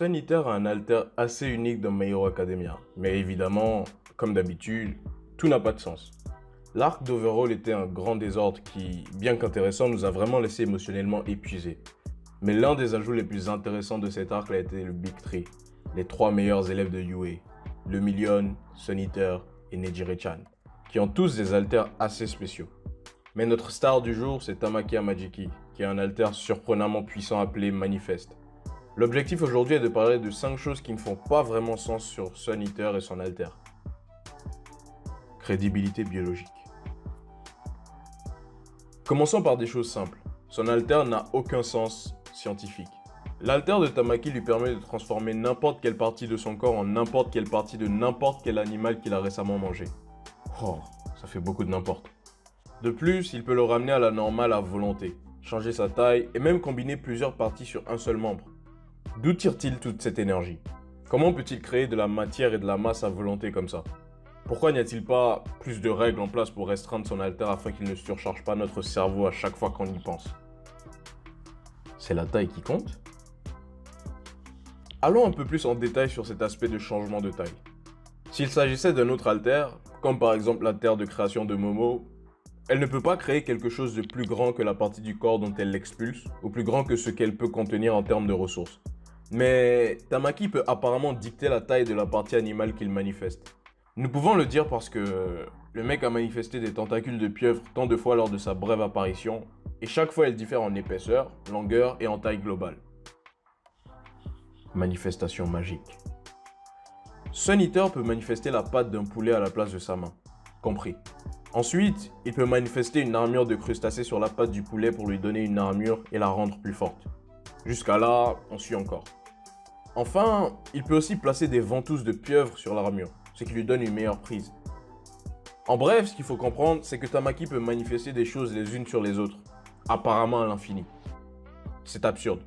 Sun Eater a un alter assez unique dans My Hero Academia, mais évidemment, comme d'habitude, tout n'a pas de sens. L'arc d'Overhaul était un grand désordre qui, bien qu'intéressant, nous a vraiment laissé émotionnellement épuisés. Mais l'un des ajouts les plus intéressants de cet arc a été le Big Three, les trois meilleurs élèves de Yue, le Million, Sun Eater et Nejire-chan, qui ont tous des alters assez spéciaux. Mais notre star du jour, c'est Tamaki Amajiki, qui a un alter surprenamment puissant appelé Manifest. L'objectif aujourd'hui est de parler de 5 choses qui ne font pas vraiment sens sur Sun Eater et son alter. Crédibilité biologique. Commençons par des choses simples. Son alter n'a aucun sens scientifique. L'alter de Tamaki lui permet de transformer n'importe quelle partie de son corps en n'importe quelle partie de n'importe quel animal qu'il a récemment mangé. Oh, ça fait beaucoup de n'importe. De plus, il peut le ramener à la normale à volonté, changer sa taille et même combiner plusieurs parties sur un seul membre. D'où tire-t-il toute cette énergie? Comment peut-il créer de la matière et de la masse à volonté comme ça? Pourquoi n'y a-t-il pas plus de règles en place pour restreindre son alter afin qu'il ne surcharge pas notre cerveau à chaque fois qu'on y pense? C'est la taille qui compte? Allons un peu plus en détail sur cet aspect de changement de taille. S'il s'agissait d'un autre alter, comme par exemple l'alter de création de Momo, elle ne peut pas créer quelque chose de plus grand que la partie du corps dont elle l'expulse, ou plus grand que ce qu'elle peut contenir en termes de ressources. Mais Tamaki peut apparemment dicter la taille de la partie animale qu'il manifeste. Nous pouvons le dire parce que le mec a manifesté des tentacules de pieuvre tant de fois lors de sa brève apparition, et chaque fois elle diffère en épaisseur, longueur et en taille globale. Manifestation magique. Sun Eater peut manifester la patte d'un poulet à la place de sa main. Compris. Ensuite, il peut manifester une armure de crustacé sur la patte du poulet pour lui donner une armure et la rendre plus forte. Jusqu'à là, on suit encore. Enfin, il peut aussi placer des ventouses de pieuvre sur l'armure, ce qui lui donne une meilleure prise. En bref, ce qu'il faut comprendre, c'est que Tamaki peut manifester des choses les unes sur les autres, apparemment à l'infini. C'est absurde.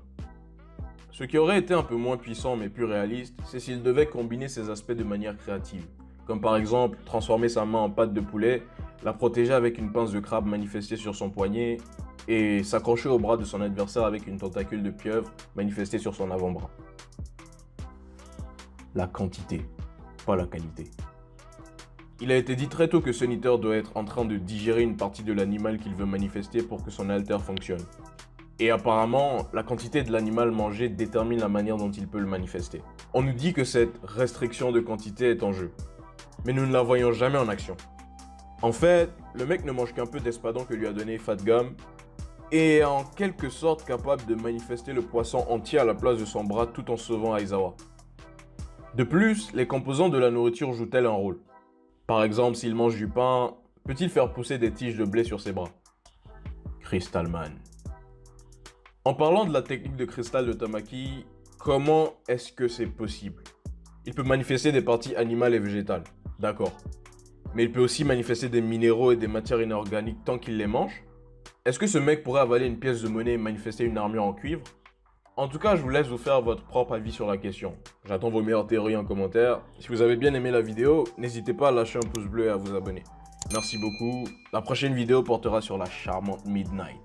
Ce qui aurait été un peu moins puissant mais plus réaliste, c'est s'il devait combiner ces aspects de manière créative. Comme par exemple, transformer sa main en patte de poulet, la protéger avec une pince de crabe manifestée sur son poignet, et s'accrocher au bras de son adversaire avec une tentacule de pieuvre manifestée sur son avant-bras. La quantité, pas la qualité. Il a été dit très tôt que Sun Eater doit être en train de digérer une partie de l'animal qu'il veut manifester pour que son alter fonctionne. Et apparemment, la quantité de l'animal mangé détermine la manière dont il peut le manifester. On nous dit que cette restriction de quantité est en jeu, mais nous ne la voyons jamais en action. En fait, le mec ne mange qu'un peu d'espadon que lui a donné Fat Gum, et est en quelque sorte capable de manifester le poisson entier à la place de son bras tout en sauvant Aizawa. De plus, les composants de la nourriture jouent-elles un rôle? Par exemple, s'il mange du pain, peut-il faire pousser des tiges de blé sur ses bras? Crystalman. En parlant de la technique de cristal de Tamaki, comment est-ce que c'est possible? Il peut manifester des parties animales et végétales, d'accord. Mais il peut aussi manifester des minéraux et des matières inorganiques tant qu'il les mange? Est-ce que ce mec pourrait avaler une pièce de monnaie et manifester une armure en cuivre? En tout cas, je vous laisse vous faire votre propre avis sur la question. J'attends vos meilleures théories en commentaire. Si vous avez bien aimé la vidéo, n'hésitez pas à lâcher un pouce bleu et à vous abonner. Merci beaucoup. La prochaine vidéo portera sur la charmante Midnight.